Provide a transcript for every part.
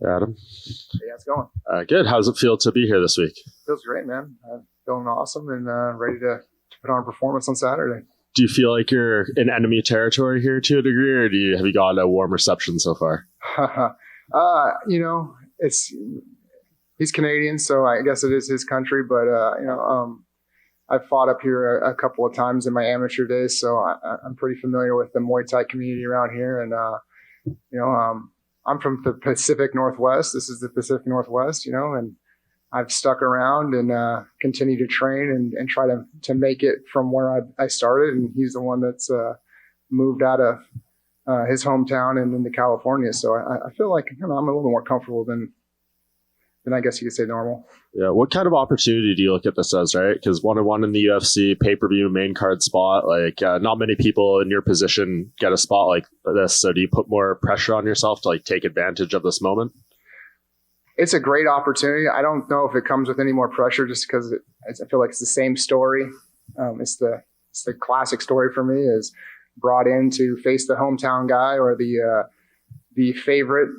Adam. Hey, how's it going? Good. How does it feel to be here this week? Feels great, man. Feeling awesome and ready to put on a performance on Saturday. Do you feel like you're in enemy territory here to a degree, or have you gotten a warm reception so far? He's Canadian, so I guess it is his country. But I've fought up here a couple of times in my amateur days, so I'm pretty familiar with the Muay Thai community around here. And I'm from the Pacific Northwest. This is the Pacific Northwest, and I've stuck around and continue to train and try to make it from where I started. And he's the one that's moved out of his hometown and into California. So I feel like I'm a little more comfortable than I guess you could say normal. Yeah. What kind of opportunity do you look at this as, right? Because 1-on-1 in the UFC, pay-per-view, main card spot, not many people in your position get a spot like this. So do you put more pressure on yourself to take advantage of this moment? It's a great opportunity. I don't know if it comes with any more pressure just because I feel like it's the same story. It's the classic story for me, is brought in to face the hometown guy or the favorite,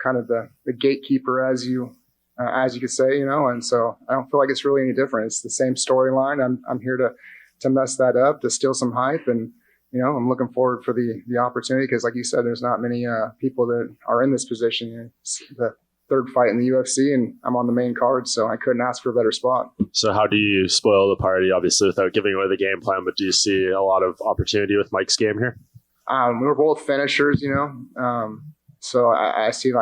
kind of the gatekeeper, as you could say, and so I don't feel like it's really any different. It's the same storyline. I'm here to mess that up, to steal some hype, and I'm looking forward for the opportunity because, like you said, there's not many people that are in this position. It's the third fight in the UFC, and I'm on the main card, so I couldn't ask for a better spot. So how do you spoil the party, obviously, without giving away the game plan, but do you see a lot of opportunity with Mike's game here? We were both finishers, so I see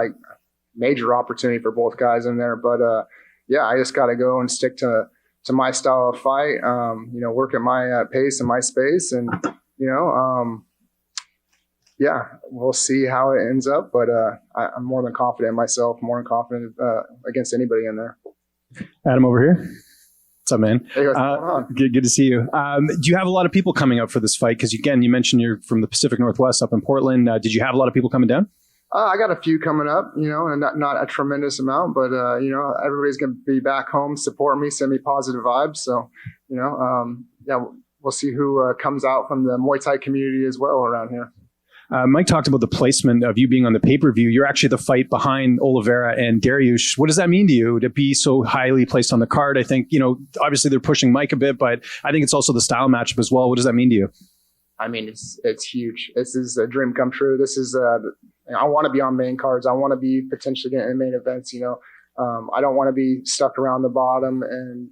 major opportunity for both guys in there. But I just got to go and stick to my style of fight. Work at my pace and my space, and we'll see how it ends up. But I'm more than confident in myself, more than confident against anybody in there. Adam over here. What's up, man? Hey, what's going on? Good to see you. Do you have a lot of people coming up for this fight? Because again, you mentioned you're from the Pacific Northwest up in Portland. Did you have a lot of people coming down? I got a few coming up, and not a tremendous amount, but everybody's going to be back home, support me, send me positive vibes. So, we'll see who comes out from the Muay Thai community as well around here. Mike talked about the placement of you being on the pay-per-view. You're actually the fight behind Oliveira and Dariush. What does that mean to you to be so highly placed on the card? I think, obviously they're pushing Mike a bit, but I think it's also the style matchup as well. What does that mean to you? I mean, it's huge. This is a dream come true. This is, I want to be on main cards. I want to be potentially getting in main events, I don't want to be stuck around the bottom, and,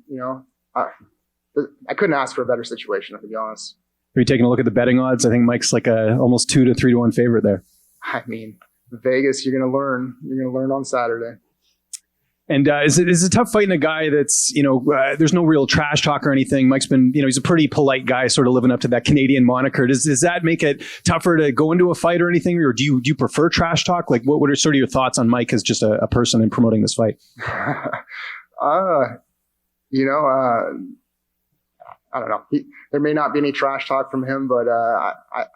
I couldn't ask for a better situation, to be honest. Are you taking a look at the betting odds? I think Mike's like a almost 2 to 3 to 1 favorite there. I mean, Vegas, you're going to learn. You're going to learn on Saturday. And is it tough fighting a guy that's, there's no real trash talk or anything? Mike's been, he's a pretty polite guy, sort of living up to that Canadian moniker. Does that make it tougher to go into a fight or anything? Or do you prefer trash talk? What are sort of your thoughts on Mike as just a person in promoting this fight? I don't know. There may not be any trash talk from him, but I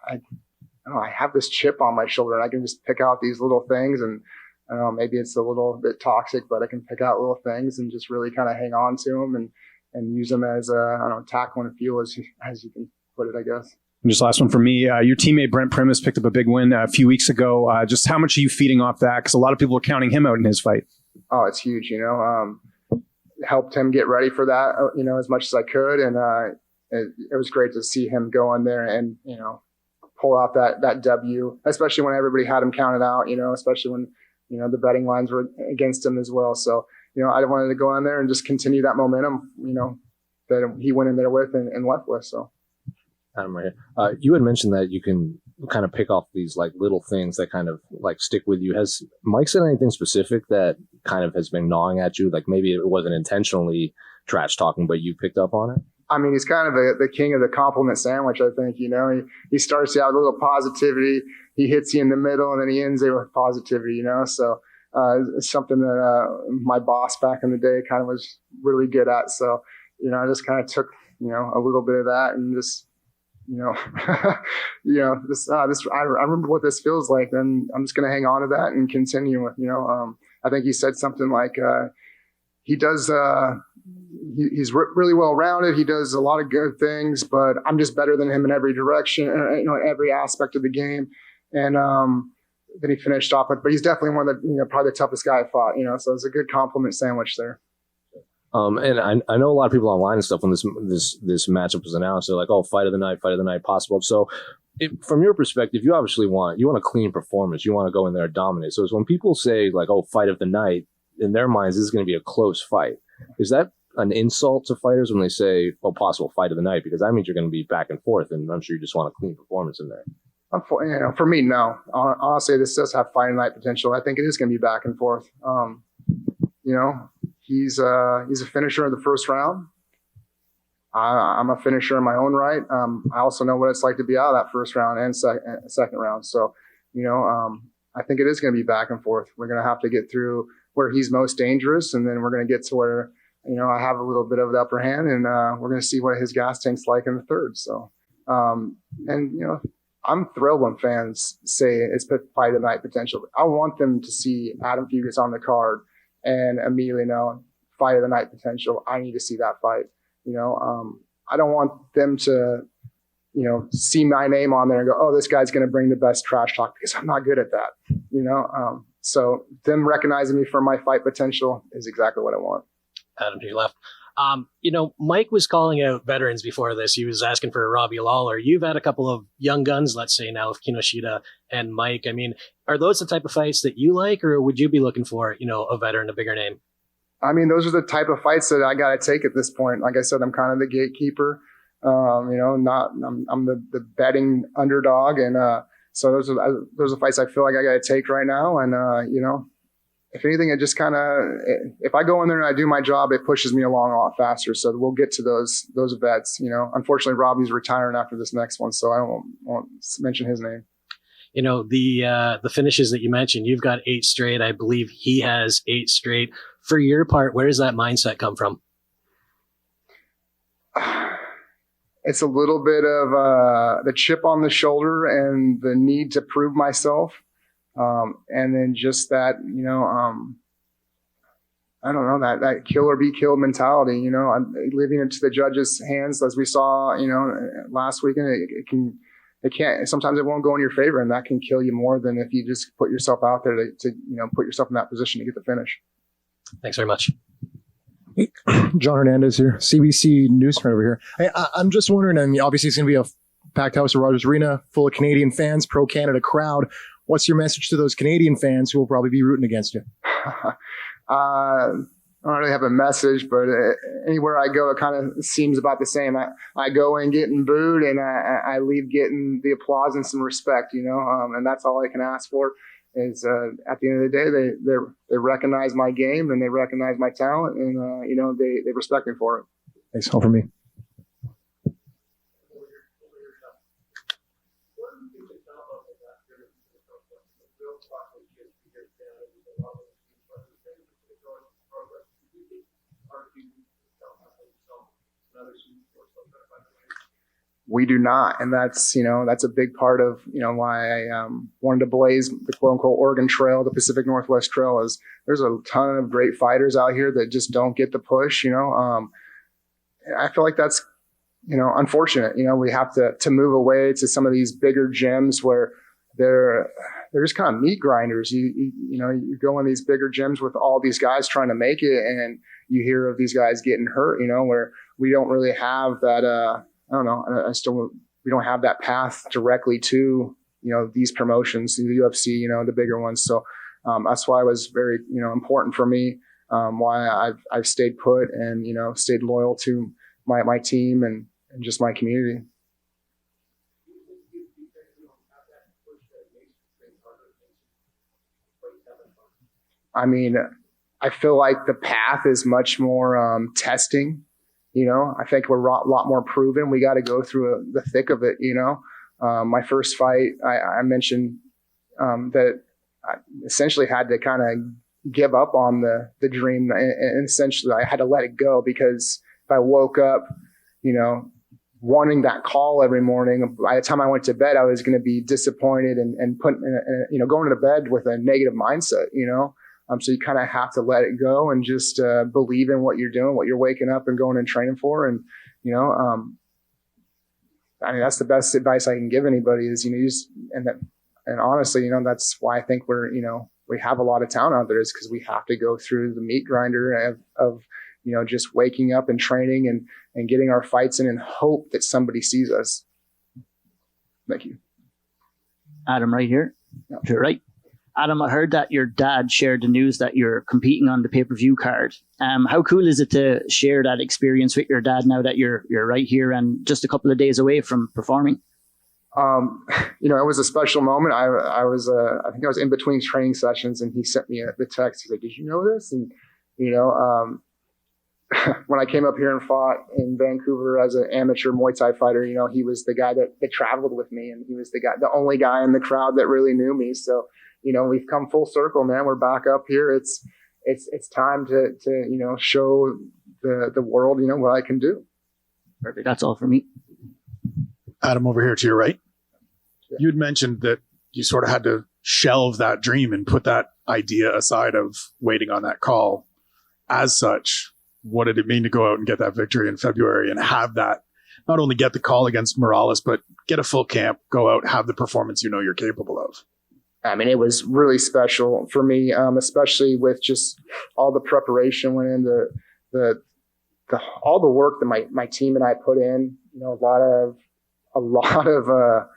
don't know. I have this chip on my shoulder, and I can just pick out these little things. And I don't know, maybe it's a little bit toxic, but I can pick out little things and just really kind of hang on to them and use them as tackle and fuel, as you can put it, I guess. And just last one from me. Your teammate Brent Primus picked up a big win a few weeks ago. Just how much are you feeding off that? Because a lot of people are counting him out in his fight. Oh, it's huge. Helped him get ready for that, as much as I could. And it was great to see him go in there and, pull out that W, especially when everybody had him counted out, especially when, the betting lines were against him as well. So, I wanted to go in there and just continue that momentum, that he went in there with and left with. So. Adam, right here. You had mentioned that you can kind of pick off these little things that kind of stick with you. Has Mike said anything specific that kind of has been gnawing at you? Maybe it wasn't intentionally trash talking, but you picked up on it? I mean, he's kind of the king of the compliment sandwich, I think. He starts you out with a little positivity, he hits you in the middle, and then he ends it with positivity, So it's something that my boss back in the day kind of was really good at. So, I just kind of took, a little bit of that and just, this. I remember what this feels like, and I'm just going to hang on to that and continue. I think he said something like, he does. He's really well rounded. He does a lot of good things, but I'm just better than him in every direction. Every aspect of the game. And he finished off with. But he's definitely one of the, probably the toughest guy I fought. So it's a good compliment sandwich there. And I know a lot of people online and stuff when this matchup was announced, they're like, "Oh, fight of the night possible." So, from your perspective, you obviously want a clean performance. You want to go in there and dominate. So, when people say like, "Oh, fight of the night," in their minds, this is going to be a close fight. Is that an insult to fighters when they say, "Oh, possible fight of the night"? Because that means you're going to be back and forth, and I'm sure you just want a clean performance in there. For me, no. Honestly, this does have fight of the night potential. I think it is going to be back and forth. He's a finisher in the first round. I'm a finisher in my own right. I also know what it's like to be out of that first round and second round. So, I think it is going to be back and forth. We're going to have to get through where he's most dangerous, and then we're going to get to where, I have a little bit of the upper hand, and we're going to see what his gas tank's like in the third. So, I'm thrilled when fans say it's fight of the night potential. I want them to see Adam Fugitt on the card and immediately know fight of the night potential. I need to see that fight. I don't want them to, see my name on there and go, "Oh, this guy's going to bring the best trash talk," because I'm not good at that. So them recognizing me for my fight potential is exactly what I want. Adam to your left. Mike was calling out veterans before this. He was asking for Robbie Lawler. You've had a couple of young guns, let's say now, with Kinoshita and Mike. I mean, are those the type of fights that you like, or would you be looking for, a veteran, a bigger name? I mean, those are the type of fights that I got to take at this point. Like I said, I'm kind of the gatekeeper. I'm the betting underdog, and so those are fights I feel like I got to take right now. And if anything, it just kind of, if I go in there and I do my job, it pushes me along a lot faster. So we'll get to those bets. Unfortunately, Robbie's retiring after this next one, so I won't mention his name. The finishes that you mentioned, you've got 8 straight. I believe he has 8 straight. For your part, where does that mindset come from? It's a little bit of the chip on the shoulder and the need to prove myself. And then just that, I don't know, that kill or be killed mentality. I'm leaving it to the judges' hands, as we saw, last weekend. It can't. Sometimes it won't go in your favor, and that can kill you more than if you just put yourself out there to put yourself in that position to get the finish. Thanks very much. Hey, John Hernandez here, CBC News over here. Hey, I'm just wondering, I mean, obviously it's going to be a packed house at Rogers Arena, full of Canadian fans, pro-Canada crowd. What's your message to those Canadian fans who will probably be rooting against you? I don't really have a message, but anywhere I go, it kind of seems about the same. I go in getting booed, and I leave getting the applause and some respect, and that's all I can ask for. Is at the end of the day, they recognize my game and they recognize my talent, and they respect me for it. Thanks, all for me. We do not, and that's a big part of why I wanted to blaze the quote unquote Oregon Trail, the Pacific Northwest Trail. Is there's a ton of great fighters out here that just don't get the push. I feel like that's unfortunate. We have to move away to some of these bigger gyms where they're just kind of meat grinders. You go in these bigger gyms with all these guys trying to make it, and you hear of these guys getting hurt. Where we don't really have that. I don't know. We don't have that path directly to, these promotions, the UFC, the bigger ones. So that's why it was very, important for me, why I've stayed put and, stayed loyal to my team and just my community. I mean, I feel like the path is much more testing. I think we're a lot more proven. We got to go through the thick of it. My first fight, I mentioned that I essentially had to kind of give up on the dream, and essentially I had to let it go, because if I woke up, wanting that call every morning, by the time I went to bed, I was going to be disappointed and going to bed with a negative mindset. So you kind of have to let it go and just believe in what you're doing, what you're waking up and going and training for. And, I mean, that's the best advice I can give anybody is, and that And honestly, that's why I think we have a lot of talent out there, is because we have to go through the meat grinder of just waking up and training and getting our fights in and hope that somebody sees us. Thank you. Adam, right here. Yeah. You're right. Adam, I heard that your dad shared the news that you're competing on the pay-per-view card. How cool is it to share that experience with your dad now that you're right here and just a couple of days away from performing? It was a special moment. I think I was in between training sessions, and he sent me the text. He's like, "Did you know this?" And when I came up here and fought in Vancouver as an amateur Muay Thai fighter, he was the guy that traveled with me, and he was the only guy in the crowd that really knew me. So, we've come full circle, man. We're back up here. It's time to show the world, what I can do. Perfect. That's all for me. Adam, over here to your right. Yeah. You'd mentioned that you sort of had to shelve that dream and put that idea aside of waiting on that call. As such, what did it mean to go out and get that victory in February and have that, not only get the call against Morales, but get a full camp, go out, have the performance you're capable of? I mean, it was really special for me, especially with just all the preparation went into all the work that my team and I put in. A lot of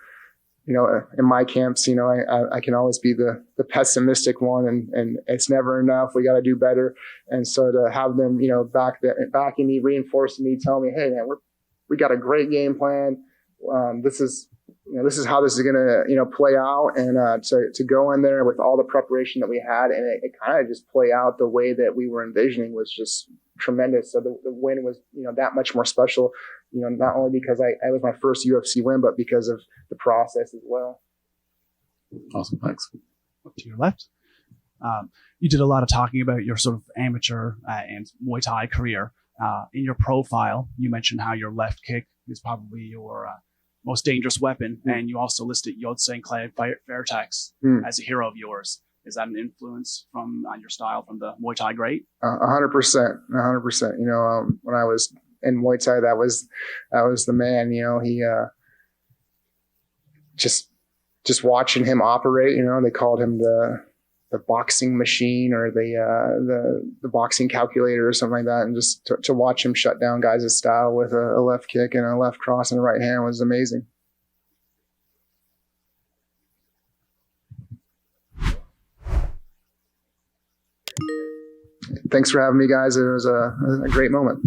in my camps, I can always be the pessimistic one, and it's never enough. We got to do better. And so to have them, backing me, reinforcing me, telling me, "Hey, man, we got a great game plan. This is how this is going to, play out." And to go in there with all the preparation that we had, and it kind of just play out the way that we were envisioning was just tremendous. So the win was, that much more special, not only because I was my first UFC win, but because of the process as well. Awesome. Thanks. Up to your left. You did a lot of talking about your sort of amateur and Muay Thai career. In your profile, you mentioned how your left kick is probably your most dangerous weapon, and you also listed Yod-Saint Clay Fairtex as a hero of yours. Is that an influence on your style from the Muay Thai great? 100%. When I was in Muay Thai, that was the man. He just watching him operate. They called him the boxing machine or the boxing calculator or something like that. And just to watch him shut down guys' style with a left kick and a left cross and a right hand was amazing. Thanks for having me, guys. It was a great moment.